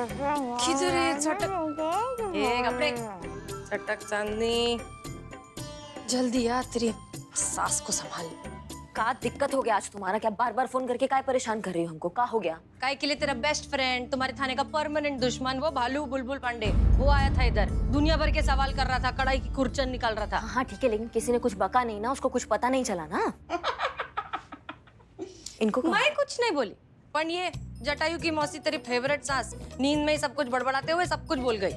किधर है चटक? कपड़े चटक चांदनी, जल्दी आ, तेरी सास को संभाल। का दिक्कत हो गया आज तुम्हारा? क्या बार बार फोन करके काय परेशान कर रही हो हमको? का हो गया? काय के लिए तेरा बेस्ट फ्रेंड, तुम्हारे थाने का परमानेंट दुश्मन, वो भालू बुलबुल पांडे, वो आया था इधर, दुनिया भर के सवाल कर रहा था, कढ़ाई की खुरचन निकाल रहा था। हाँ ठीक है, लेकिन किसी ने कुछ बका नहीं ना, उसको कुछ पता नहीं चला ना। इनको मैं कुछ नहीं बोली, पर ये जटायु की मौसी तेरी फेवरेट सास नींद में ही सब कुछ बड़बड़ाते हुए सब कुछ बोल गई।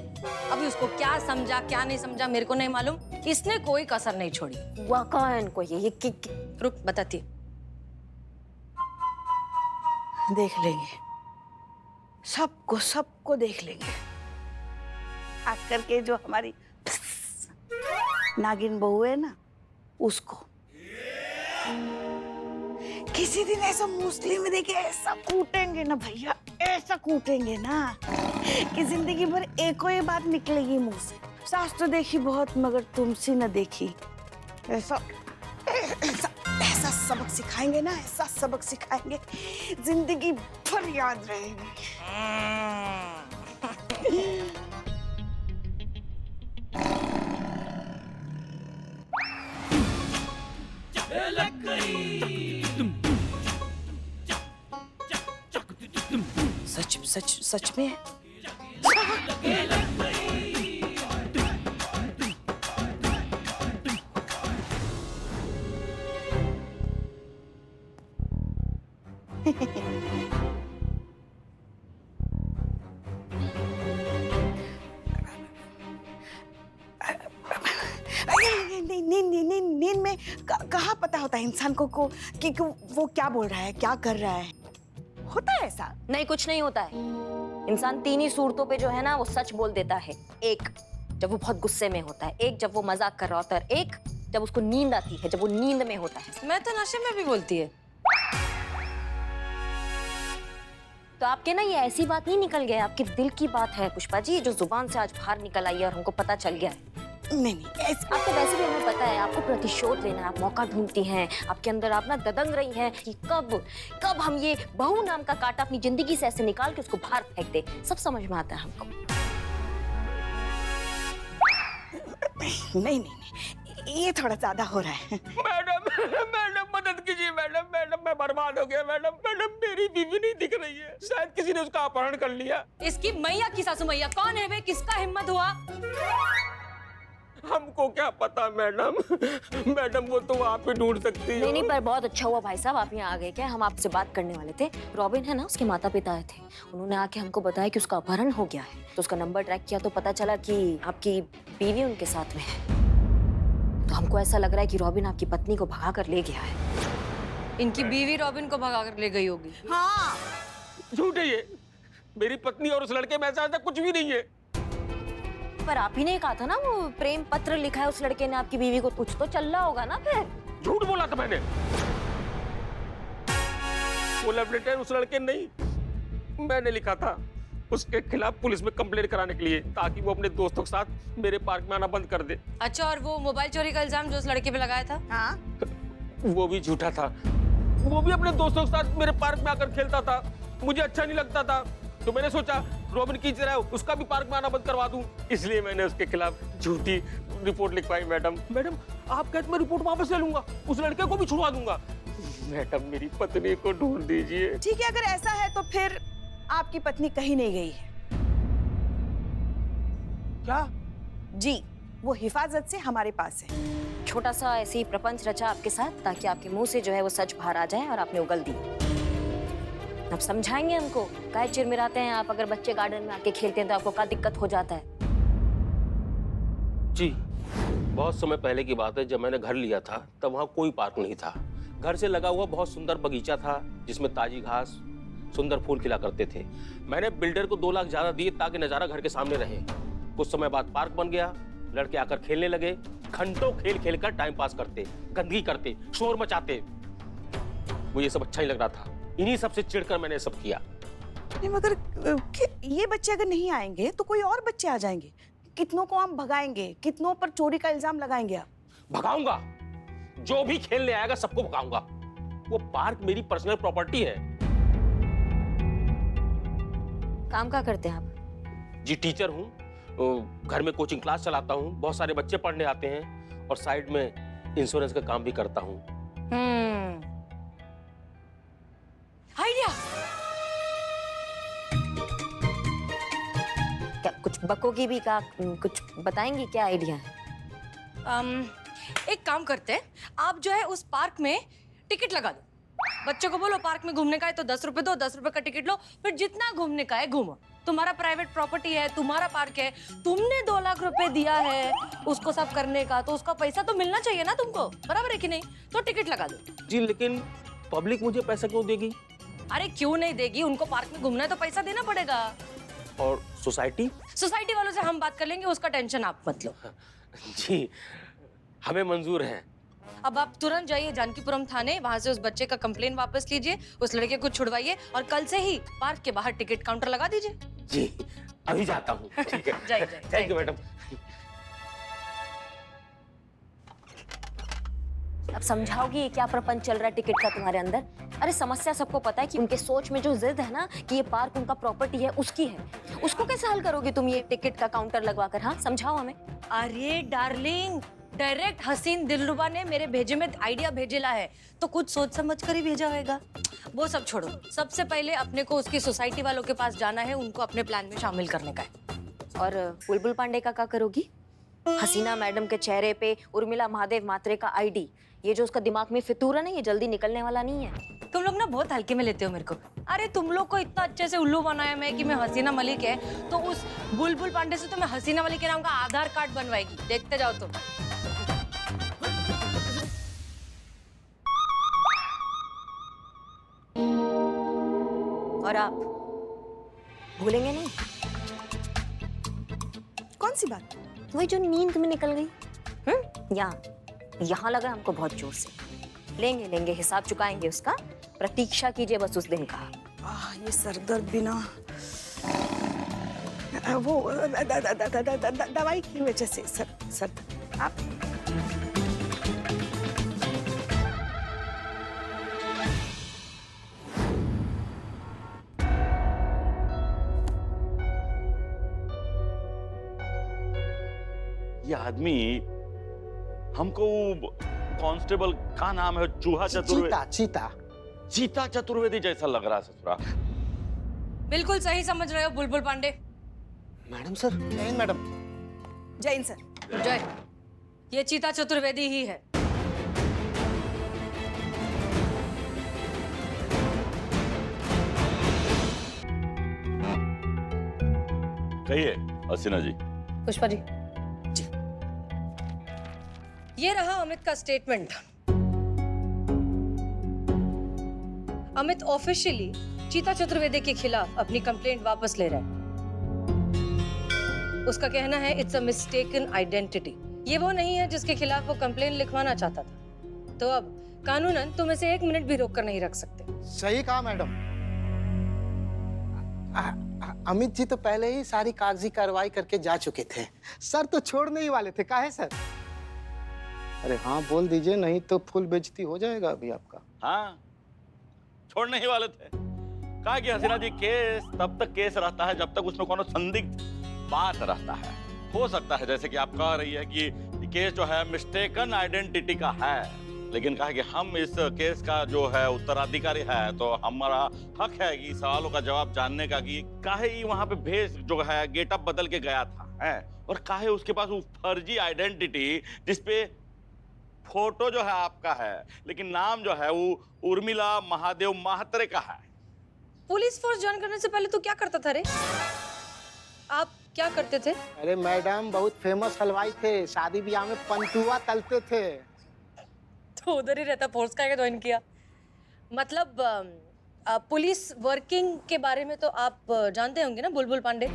अभी उसको क्या समझा क्या नहीं समझा मेरे को नहीं मालूम, इसने कोई कसर नहीं छोड़ी। वाका इनको ये रुक बताती। देख लेंगे, सबको देख लेंगे। खास करके जो हमारी नागिन बहू है ना, उसको किसी दिन ऐसा मूसली में देखे ऐसा कूटेंगे ना भैया, ऐसा कूटेंगे ना कि जिंदगी भर एक ही बात निकलेगी मुंह से, सास तो देखी बहुत मगर तुमसे न देखी। ऐसा ऐसा ऐसा सबक सिखाएंगे ना, ऐसा सबक सिखाएंगे जिंदगी भर याद रहेगी। सच में नींद में कहाँ पता होता है इंसान को कि वो क्या बोल रहा है, क्या कर रहा है। होता है ऐसा? नहीं, कुछ नहीं होता है। इंसान तीन ही सूरतों पे जो है ना वो सच बोल देता है। एक जब वो बहुत गुस्से में होता है, एक जब वो मजाक कर रहा होता है, एक जब उसको नींद आती है, जब वो नींद में होता है। मैं तो नशे में भी बोलती है। तो आपके ना ये ऐसी बात नहीं निकल गया, आपके दिल की बात है पुष्पा जी, जो जुबान से आज बाहर निकल आई है और हमको पता चल गया है। नहीं ऐसा आपको वैसे भी हमें पता है, आपको प्रतिशोध लेना है, आप मौका ढूंढती हैं, आपके अंदर आप ना ददंग रही हैं कि कब हम ये बहू नाम का कांटा अपनी जिंदगी से ऐसे निकाल के उसको बाहर फेंक दे। सब समझ में आता है हमको। नहीं, ये थोड़ा ज्यादा हो रहा है। मैडम मदद कीजिए मैडम, मैं बर्बाद हो गया मैडम, मेरी बीवी नहीं दिख रही है, शायद किसी ने उसका अपहरण कर लिया। इसकी मैया की सासू मैया कौन है बे? किसका हिम्मत हुआ? हमको क्या पता मैडम वो तो आप ही ढूंढ सकती हो। नहीं, पर बहुत अच्छा हुआ भाई साहब आप यहाँ आ गए। क्या हम आपसे बात करने वाले थे। रॉबिन है ना, उसके माता पिता आए थे, उन्होंने आके हमको बताया कि उसका अपहरण हो गया है। तो उसका नंबर ट्रैक किया तो पता चला कि आपकी बीवी उनके साथ में है। तो हमको ऐसा लग रहा है कि रॉबिन आपकी पत्नी को भगा कर ले गया है। इनकी बीवी रॉबिन को भगा कर ले गई होगी। हाँ झूठ है ये, मेरी पत्नी और उस लड़के में ऐसा कुछ भी नहीं है। पर आप ही ने कहा था ना वो प्रेम पत्र लिखा है उस लड़के ने आपकी बीवी को, कुछ तो चल रहा होगा ना। फिर झूठ बोला था मैंने, वो लव लेटर उस लड़के नहीं, मैंने लिखा था उसके खिलाफ पुलिस में कंप्लेंट कराने के लिए, ताकि वो अपने दोस्तों के साथ मेरे पार्क में आना बंद कर दे। अच्छा, और वो मोबाइल चोरी का इल्जाम जो उस लड़के पे लगाया था? हाँ वो भी झूठा था, वो भी अपने दोस्तों के साथ मेरे पार्क में आकर खेलता था, मुझे अच्छा नहीं लगता था, तो मैंने सोचा रॉबिन की तरह उसका भी पार्क में आना बंद करवा दूं, इसलिए मैंने उसके खिलाफ झूठी रिपोर्ट लिखवाई। मैडम आप कहते मैं रिपोर्ट वापस ले लूंगा, उस लड़के को भी छुड़वा दूंगा। मैडम मेरी पत्नी को ढूंढ दीजिए। ठीक है, अगर ऐसा है तो फिर आपकी पत्नी कहीं नहीं गई है। क्या? जी, वो हिफाजत से हमारे पास है। छोटा सा ऐसे ही प्रपंच रचा आपके साथ, ताकि आपके मुंह से जो है वो सच बाहर आ जाए और आपने उगल दी। अब समझाएंगे हमको, काहे चिरमिराते हैं आप? अगर बच्चे गार्डन में आके खेलते हैं तो आपको क्या दिक्कत हो जाता है? जी, बहुत समय पहले की बात है, जब मैंने घर लिया था तब वहाँ कोई पार्क नहीं था। घर से लगा हुआ बहुत सुंदर बगीचा था जिसमें ताजी घास, सुंदर फूल खिला करते थे। मैंने बिल्डर को 2 लाख ज्यादा दिए ताकि नजारा घर के सामने रहे। कुछ समय बाद पार्क बन गया, लड़के आकर खेलने लगे, घंटों खेल कर टाइम पास करते, गंदगी करते, शोर मचाते। मुझे सब अच्छा ही लग रहा था, इन्हीं सबसे चिढ़कर मैंने सब किया। नहीं मगर ये बच्चे अगर नहीं आएंगे तो कोई और बच्चे आ जाएंगे, कितनों को हम भगाएंगे, कितनों पर चोरी का इल्जाम लगाएंगे आप? भगाऊंगा, जो भी खेलने आएगा सबको भगाऊंगा। वो पार्क मेरी पर्सनल प्रॉपर्टी है। काम क्या करते हैं आप? जी टीचर हूँ, घर में कोचिंग क्लास चलाता हूँ, बहुत सारे बच्चे पढ़ने आते हैं और साइड में इंश्योरेंस का काम भी करता हूँ। आइडिया। क्या कुछ बकोगी भी का? कुछ बताएंगी क्या आइडिया है? एक काम करते हैं, आप जो है उस पार्क में टिकट लगा दो। बच्चों को बोलो पार्क में घूमने का है तो 10 रुपए दो, 10 रुपए का टिकट लो, फिर जितना घूमने का है घूमो। तुम्हारा प्राइवेट प्रॉपर्टी है, तुम्हारा पार्क है, तुमने 2 लाख रुपए दिया है उसको सब करने का, तो उसका पैसा तो मिलना चाहिए ना तुमको, बराबर है कि नहीं? तो टिकट लगा दो। जी लेकिन पब्लिक मुझे पैसा क्यों देगी? अरे क्यों नहीं देगी? उनको पार्क में घूमना है तो पैसा देना पड़ेगा। और सोसाइटी? सोसाइटी वालों से हम बात कर लेंगे, उसका टेंशन आप मत लो। जी हमें मंजूर है। अब आप तुरंत जाइए जानकीपुरम थाने, वहां से उस बच्चे का कंप्लेन वापस लीजिए, उस लड़के को छुड़वाइए और कल से ही पार्क के बाहर टिकट काउंटर लगा दीजिए। जी अभी जाता हूँ। ठीक है, जाइए, थैंक यू मैडम। अब समझाओगी ये क्या प्रपंच चल रहा है टिकट का तुम्हारे अंदर? अरे समस्या सबको पता है कि उनके सोच में जो जिद है ना कि ये पार्क उनका प्रॉपर्टी है, उसकी है। उसको कैसे हल करोगे तुम ये टिकट का काउंटर लगवा कर? हाँ समझाओ हमें। अरे डार्लिंग, डायरेक्ट हसीन दिलरुबा ने मेरे भेजे में आइडिया भेजेला है, तो कुछ सोच समझ कर ही भेजा होगा। वो सब छोड़ो, सबसे पहले अपने को उसकी सोसाइटी वालों के पास जाना है, उनको अपने प्लान में शामिल करने का है। और बुलबुल पांडे का क्या करोगी? हसीना मैडम के चेहरे पे उर्मिला महादेव मात्रे का आईडी, ये जो उसका दिमाग में फितूर है ना, ये जल्दी निकलने वाला नहीं है। तुम लोग ना बहुत हल्के में लेते हो मेरे को। अरे तुम लोग को इतना अच्छे से उल्लू बनाया मैं कि मैं हसीना मलिक है, तो उस बुलबुल पांडे से तो मैं हसीना मलिक के नाम का आधार कार्ड बनवाएगी। देखते जाओ तुम। और आप भूलेंगे नहीं? कौन सी बात? वही जो नींद में निकल गई। यहाँ लगा हमको बहुत जोर से। लेंगे लेंगे, हिसाब चुकाएंगे उसका, प्रतीक्षा कीजिए बस उस दिन का। ये सरदर्द बिना वो दवाई की वजह से सर आप ये आदमी हमको कांस्टेबल का नाम है चूहा चतुर्वेदी, चीता चतुर्वेदी जैसा लग रहा है ससुरा। बिल्कुल सही समझ रहे हो बुलबुल पांडे। Madam sir. नहीं मैडम। जैन सर। जय, ये चीता चतुर्वेदी ही है। कहिए हसीना जी। पुष्पा जी, ये रहा अमित का स्टेटमेंट। अमित ऑफिशियली चीता चतुर्वेदी के खिलाफ अपनी कंप्लेंट वापस ले रहा है। उसका कहना है इट्स अ मिस्टेकन आइडेंटिटी। ये वो नहीं है जिसके खिलाफ वो कंप्लेंट लिखवाना चाहता था। तो अब कानूनन तुम इसे 1 मिनट भी रोक कर नहीं रख सकते। सही कहा मैडम। अमित जी तो पहले ही सारी कागजी कार्रवाई करके जा चुके थे। सर तो छोड़ने ही वाले थे। काहे सर? अरे हाँ बोल दीजिए, नहीं तो फुल बेइज्जती हो जाएगा अभी आपका। हाँ छोड़ने ही वाले थे। कहा कि हसीना जी केस तब तक केस रहता है जब तक उसमें कोनो संदिग्ध बात रहता है। हो सकता है जैसे कि आप कह रही है कि केस जो है मिस्टेकन आइडेंटिटी का है, लेकिन कहा कि हम इस केस का जो है उत्तराधिकारी है, तो हमारा हक है कि सवालों का जवाब जानने का कि काहे ही वहां पे भेष जो है गेटअप बदल के गया था है, और काहे उसके पास वो फर्जी आइडेंटिटी जिसपे फोटो जो है आपका है लेकिन नाम जो है वो उर्मिला महादेव मात्रे का है। पुलिस फोर्स ज्वाइन करने से पहले तो क्या करता था रे? आप क्या करते थे? अरे मैडम बहुत फेमस हलवाई थे, शादी ब्याह में पंतुआ तलते थे। तो उधर ही रहता, फोर्स का ज्वाइन किया। मतलब पुलिस वर्किंग के बारे में तो आप जानते होंगे ना बुलबुल पांडे।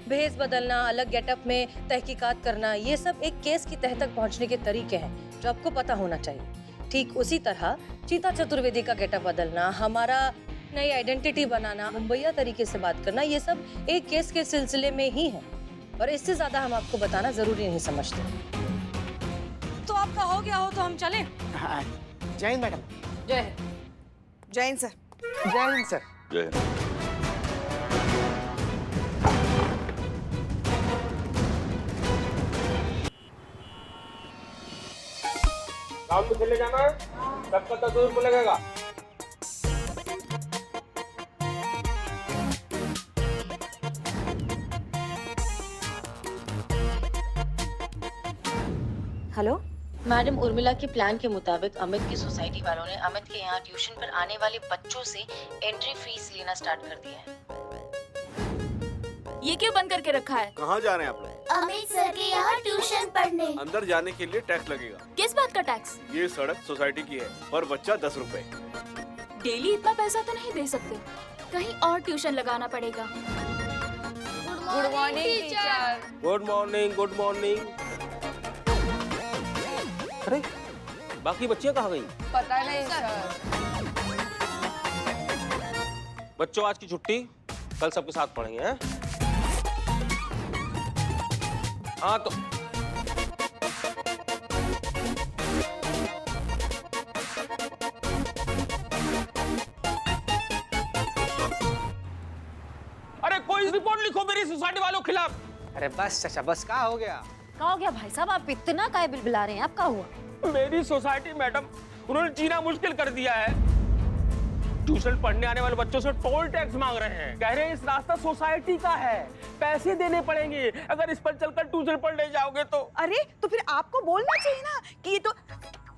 भेष बदलना, अलग गेटअप में तहकीकात करना, ये सब एक केस की तह तक पहुंचने के तरीके हैं जो आपको पता होना चाहिए। ठीक उसी तरह चीता चतुर्वेदी का गेटअप बदलना, हमारा नई आइडेंटिटी बनाना, मुंबईया तरीके से बात करना, ये सब एक केस के सिलसिले में ही है और इससे ज्यादा हम आपको बताना जरूरी नहीं समझते। तो आपका हो गया हो तो हम चलें? हाँ, जय हिंद मैडम। जय हिंद। जैन सर। जय हिंद सर। जय हिंद। ग्राउंड में खेलने जाना है, सबका 10 रुपये लगेगा। हेलो मैडम, उर्मिला के प्लान के मुताबिक अमित की सोसाइटी वालों ने अमित के यहाँ ट्यूशन पर आने वाले बच्चों से एंट्री फीस लेना स्टार्ट कर दिया है। ये क्यों बंद करके रखा है? कहाँ जा रहे हैं आप लोग? अमित सर के यहाँ ट्यूशन पढ़ने। अंदर जाने के लिए टैक्स लगेगा। किस बात का टैक्स? ये सड़क सोसाइटी की है और बच्चा 10 रुपए। डेली इतना पैसा तो नहीं दे सकते, कहीं और ट्यूशन लगाना पड़ेगा। Good morning teacher. Good morning, good morning. अरे बाकी बच्चियां कहाँ गई? पता नहीं सर। बच्चों आज की छुट्टी, कल सबके साथ पढ़ेंगे हैं? हाँ तो अरे कोई रिपोर्ट लिखो मेरी सोसाइटी वालों के खिलाफ। अरे बस चाचा बस, क्या हो गया? क्या हो गया भाई साहब, आप इतना काय बिलबिला रहे हैं? आप क्या हुआ? मेरी सोसाइटी मैडम, उन्होंने जीना मुश्किल कर दिया है। ट्यूशन पढ़ने आने वाले बच्चों से टोल टैक्स मांग रहे हैं। कह रहे हैं इस रास्ता सोसाइटी का है, पैसे देने पड़ेंगे अगर इस पर चलकर ट्यूशन पढ़ने जाओगे तो। अरे तो फिर आपको बोलना चाहिए ना कि ये तो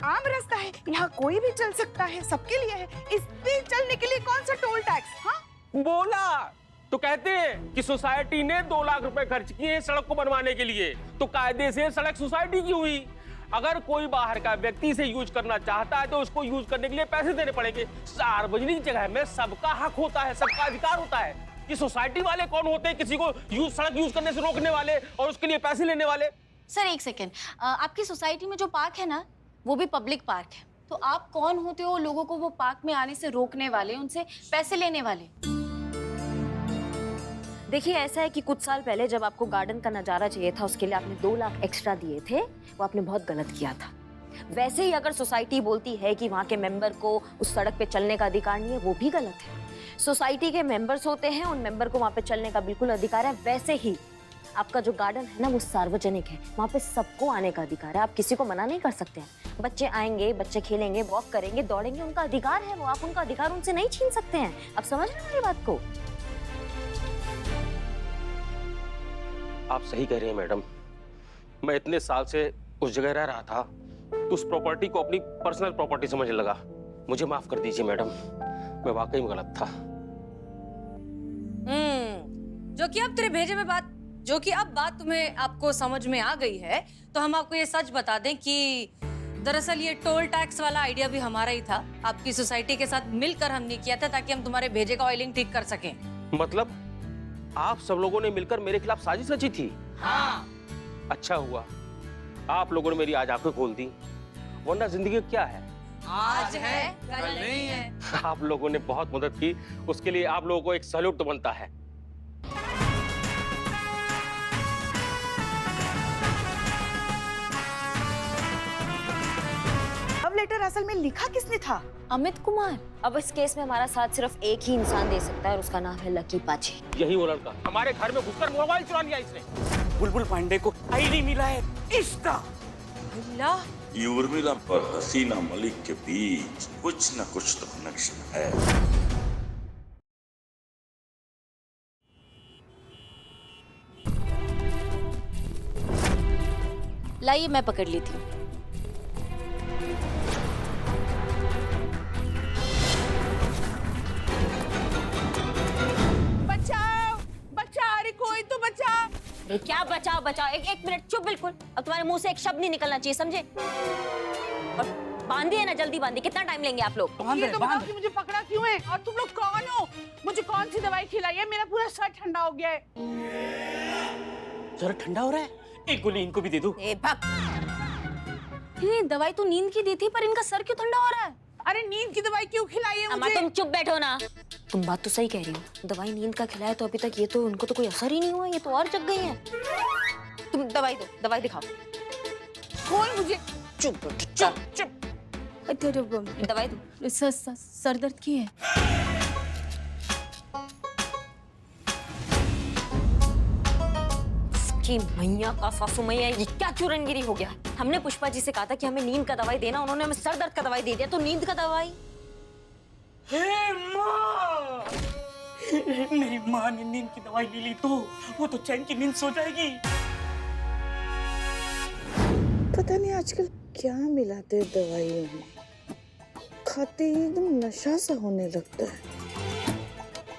आम रास्ता है, यहाँ कोई भी चल सकता है, सबके लिए है। इस पे चलने के लिए कौन सा टोल टैक्स? हाँ बोला तो कहते हैं कि सोसाइटी ने 2 लाख रुपए खर्च किए सड़क को बनवाने के लिए, तो कायदे से सड़क सोसाइटी की हुई। अगर कोई बाहर का व्यक्ति से यूज करना चाहता है तो उसको यूज करने के लिए पैसे देने पड़ेंगे। सार्वजनिक जगह में सबका हक होता है, सबका अधिकार होता है। कि सोसाइटी वाले कौन होते हैं किसी को सड़क यूज करने से रोकने वाले और उसके लिए पैसे लेने वाले? सर एक सेकेंड, आपकी सोसाइटी में जो पार्क है ना, वो भी पब्लिक पार्क है, तो आप कौन होते हो लोगों को वो पार्क में आने से रोकने वाले, उनसे पैसे लेने वाले? देखिए ऐसा है कि कुछ साल पहले जब आपको गार्डन का नजारा चाहिए था, उसके लिए आपने 2 लाख एक्स्ट्रा दिए थे, वो आपने बहुत गलत किया था। वैसे ही अगर सोसाइटी बोलती है कि वहाँ के मेंबर को उस सड़क पे चलने का अधिकार नहीं है, वो भी गलत है। सोसाइटी के मेंबर्स होते हैं, उन मेंबर को वहाँ पे चलने का बिल्कुल अधिकार है। वैसे ही आपका जो गार्डन है ना, वो सार्वजनिक है, वहाँ पे सबको आने का अधिकार है, आप किसी को मना नहीं कर सकते हैं। बच्चे आएंगे, बच्चे खेलेंगे, वॉक करेंगे, दौड़ेंगे, उनका अधिकार है वो, आप उनका अधिकार उनसे नहीं छीन सकते हैं। आप समझ रहे हैं मेरी बात को? आप सही कह रहे हैं मैडम, मैं इतने साल से उस जगह रह रहा था तो उस प्रॉपर्टी को अपनी पर्सनल प्रॉपर्टी समझने लगा। मुझे माफ कर दीजिए मैडम, मैं वाकई में गलत था। जो कि अब बात तुम्हें आपको समझ में आ गई है, तो हम आपको ये सच बता दें कि दरअसल ये टोल टैक्स वाला आइडिया भी हमारा ही था। आपकी सोसाइटी के साथ मिलकर हमने किया था ताकि हम तुम्हारे भेजे का ऑयलिंग ठीक कर सकें। मतलब आप सब लोगों ने मिलकर मेरे खिलाफ साजिश रची थी? हाँ। अच्छा हुआ आप लोगों ने मेरी आज आंखें खोल दी, वरना जिंदगी क्या है, आज है कल नहीं है। आप लोगों ने बहुत मदद की, उसके लिए आप लोगों को एक सैल्यूट तो बनता है। अब लेटर असल में लिखा किसने था? अमित कुमार। अब इस केस में हमारा साथ सिर्फ एक ही इंसान दे सकता है और उसका नाम है लकी पाची। यही वो लड़का हमारे घर में घुसकर मोबाइल चुरा लिया इसने। बुलबुल पांडे को आईडी मिला है इसका। ये उर्मिला पर हसीना मलिक के बीच कुछ न कुछ तो कनेक्शन है। लाइए मैं पकड़ लेती हूँ। बचाओ बचाओ, अरे कोई तो बचा। अरे क्या बचाओ बचाओ, एक मिनट चुप बिल्कुल। अब तुम्हारे मुंह से एक शब्द नहीं निकलना चाहिए, समझे? और बांधिए ना, जल्दी बांधिए। कितना टाइम लेंगे आप लोग? ये तो बताओ कि मुझे पकड़ा क्यों है और तुम लोग कौन हो? मुझे कौन सी दवाई खिलाई है? मेरा पूरा सर ठंडा हो गया है। जरा ठंडा हो रहा है, एक गोली इनको भी दे दो। ए भग। ये दवाई तो नींद की दी थी, पर इनका सर क्यों ठंडा हो रहा है? अरे नींद की दवाई क्यों खिलाई है अम्मा मुझे? तुम चुप बैठो ना। तुम बात तो सही कह रही हो, दवाई नींद का खिलाया तो अभी तक ये तो उनको तो कोई असर ही नहीं हुआ, ये तो और जग गई है। तुम दवाई दो, दवाई दिखाओ। कौन मुझे? चुप चुप चुप। दवाई दो। सर दर्द की है। की मैया का सासू मैया, ये क्या चूरनगिरी हो गया? हमने पुष्पा जी से कहा था कि हमें नींद का दवाई देना, उन्होंने हमें सर दर्द का दवाई दे दिया, तो नींद का दवाई? हे माँ, मेरी माँ ने नींद की दवाई ले ली तो वो तो चैन की नींद सो जाएगी। पता नहीं आजकल क्या मिलाते हैं दवाइयों में, खाते ही एकदम नशा सा होने लगता है।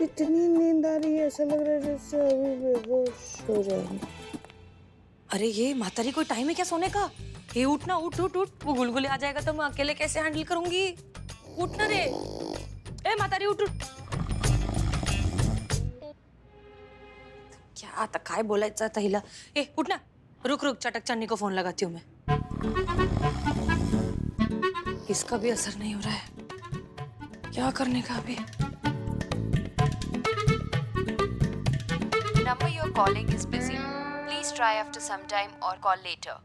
इतनी नींद आ रही है, ऐसा लग रहा है जैसे अभी बेहोश हो रहा है। अरे ये मातारी, कोई टाइम है क्या सोने का? ये उठना, उठ उठ उठ, वो गुलगुले आ जाएगा तो मैं अकेले कैसे हैंडल करूंगी? उठना रे, ए मातारी उठ उठ। क्या आता काय बोलायचं आता हिला? ए उठ ना, रुक रुक, चटक चन्नी को फोन लगाती हूँ मैं। इसका भी असर नहीं हो रहा है, क्या करने का अभी? Number you're calling is busy. Please try after some time or call later.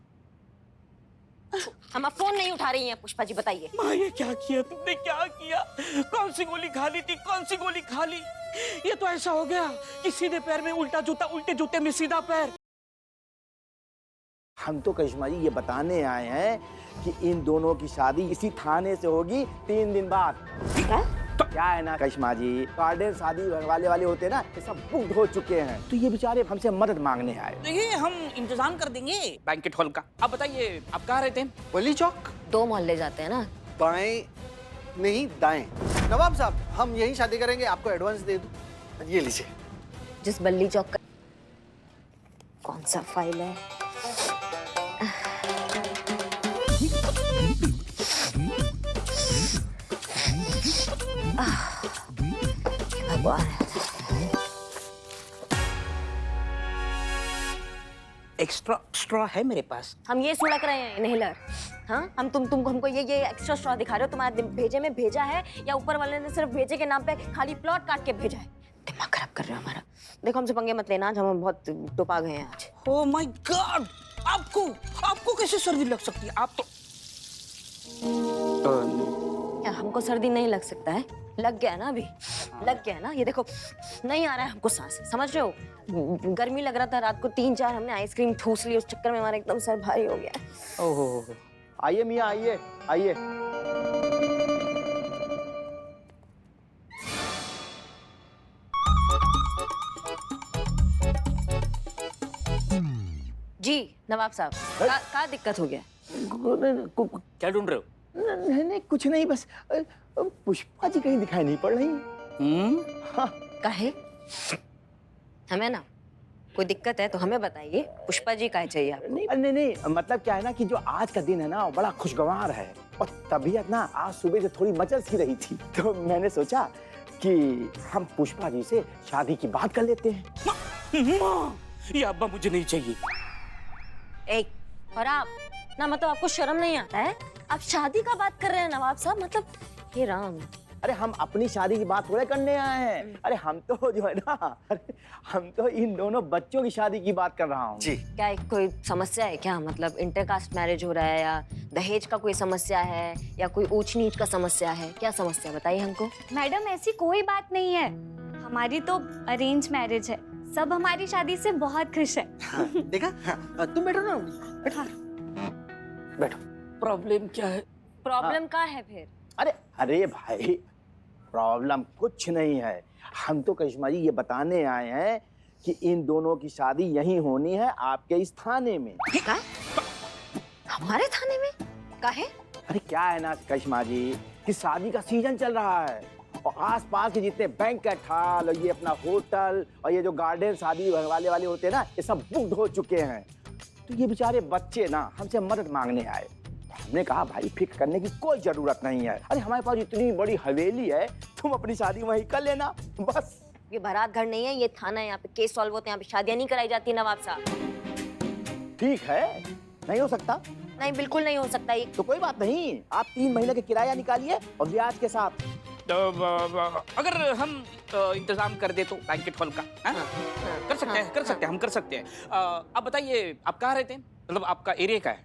हम अब फोन नहीं उठा रही हैं। पुष्पा जी बताइए। माँ ये क्या किया तुमने, क्या किया? कौन सी गोली खा ली थी, कौन सी गोली खा ली? ये तो ऐसा हो गया कि सीधे पैर में उल्टा जूता, उल्टे जूते में सीधा पैर। हम तो करिश्मा जी ये बताने आए हैं कि इन दोनों की शादी इसी थाने से होगी 3 दिन बाद। क्या है ना करिश्मा जी, गार्डन शादी वाले होते हैं ना, ये सब बुक हो चुके हैं, तो ये बेचारे हमसे मदद मांगने आए। देखिए हम इंतजाम कर देंगे बैंकेट हॉल का। अब बताइए आप कहाँ रहते हैं? वली चौक, 2 मोहल्ले जाते हैं ना। बाएं नहीं दाएं। नवाब साहब, हम यहीं शादी करेंगे, आपको एडवांस दे दूं, ये लीजिए। जिस बल्ली चौक का कौन सा फाइल है? भगवान, एक्स्ट्रा स्ट्रॉ है मेरे पास। हम ये सुलग रहे हैं इनहेलर। हाँ, हम तुम हमको ये एक्स्ट्रा स्ट्रॉ दिखा रहे हो? तुम्हारे भेजे में भेजा है या ऊपर वाले ने सिर्फ भेजे के नाम पे खाली प्लॉट काट के भेजा है? दिमाग खराब कर रहे हो हमारा। देखो हमसे पंगे मत लेना, आज हम बहुत टोपा गए हैं आज। ओह माय गॉड, आपको कैसे सर्दी लग सकती है? आप तो क्या हमको सर्दी नहीं लग सकता है? लग गया ना, अभी लग गया ना। ये देखो नहीं आ रहा है हमको सांस, समझ रहे हो? गर्मी लग रहा था, रात को 3-4 हमने आइसक्रीम ठूस ली, उस चक्कर में हमारा एकदम सर भारी हो गया। ओहो, आइए मियाँ, आइए आइए। जी नवाब साहब, क्या दिक्कत हो गया? क्या ढूंढ रहे हो? नहीं कुछ नहीं, बस पुष्पा जी कहीं दिखाई नहीं पड़ रही। हाँ। काहे? हमें ना कोई दिक्कत है तो हमें बताइए, पुष्पा जी काहे चाहिए आपको? नहीं, मतलब क्या है ना कि जो आज का दिन है ना बड़ा खुशगवार है, और तबीयत ना आज सुबह से थोड़ी मचल सी रही थी, तो मैंने सोचा कि हम पुष्पा जी से शादी की बात कर लेते हैं। माँ, ये अब्बा मुझे नहीं चाहिए। एक और आप ना, मतलब आपको शर्म नहीं आता है? आप शादी का बात कर रहे हैं नवाब साहब, मतलब हे राम। अरे हम अपनी शादी की बात थोड़े करने आए हैं, अरे हम तो जो है ना, अरे हम तो इन दोनों बच्चों की शादी की बात कर रहा हूँ जी। क्या एक कोई समस्या है क्या? मतलब इंटरकास्ट मैरिज हो रहा है या दहेज का कोई समस्या है या कोई ऊंच नीच का समस्या है? क्या समस्या बताइए हमको। मैडम ऐसी कोई बात नहीं है, हमारी तो अरेंज मैरिज है, सब हमारी शादी से बहुत खुश है। देखा? तुम बैठो ना, बैठो। प्रॉब्लम क्या है? प्रॉब्लम क्या है फिर? अरे भाई, प्रॉब्लम कुछ नहीं है। हम तो करिश्मा जी ये बताने आए हैं कि इन दोनों की शादी यहीं होनी है, आपके इस थाने में। क्या? हमारे थाने में? काहे? अरे क्या है ना करिश्मा जी कि शादी का सीजन चल रहा है, और आसपास के जितने बैंकेट हॉल और ये अपना होटल और ये जो गार्डन शादी वाले होते हैं ना, ये सब बुक हो चुके हैं। तो ये बेचारे बच्चे ना हमसे मदद मांगने आए। हमने कहा भाई फिक्र करने की कोई जरूरत नहीं है, अरे हमारे पास इतनी बड़ी हवेली है, तुम अपनी शादी वहीं कर लेना बस। ये बारात घर नहीं है, ये थाना है, यहाँ पे केस सॉल्व होते हैं, यहाँ पे शादियाँ नहीं कराई जाती नवाब साहब। ठीक है, नहीं हो सकता? नहीं, बिल्कुल नहीं हो सकता। ये तो कोई बात नहीं, आप 3 महीने का किराया निकालिए और ब्याज के साथ। अगर हम इंतजाम कर दे तो बैंकेट हॉल का? कर सकते हैं, हम कर सकते हैं। आप बताइए आप कहाँ रहते हैं, मतलब आपका एरिया क्या है?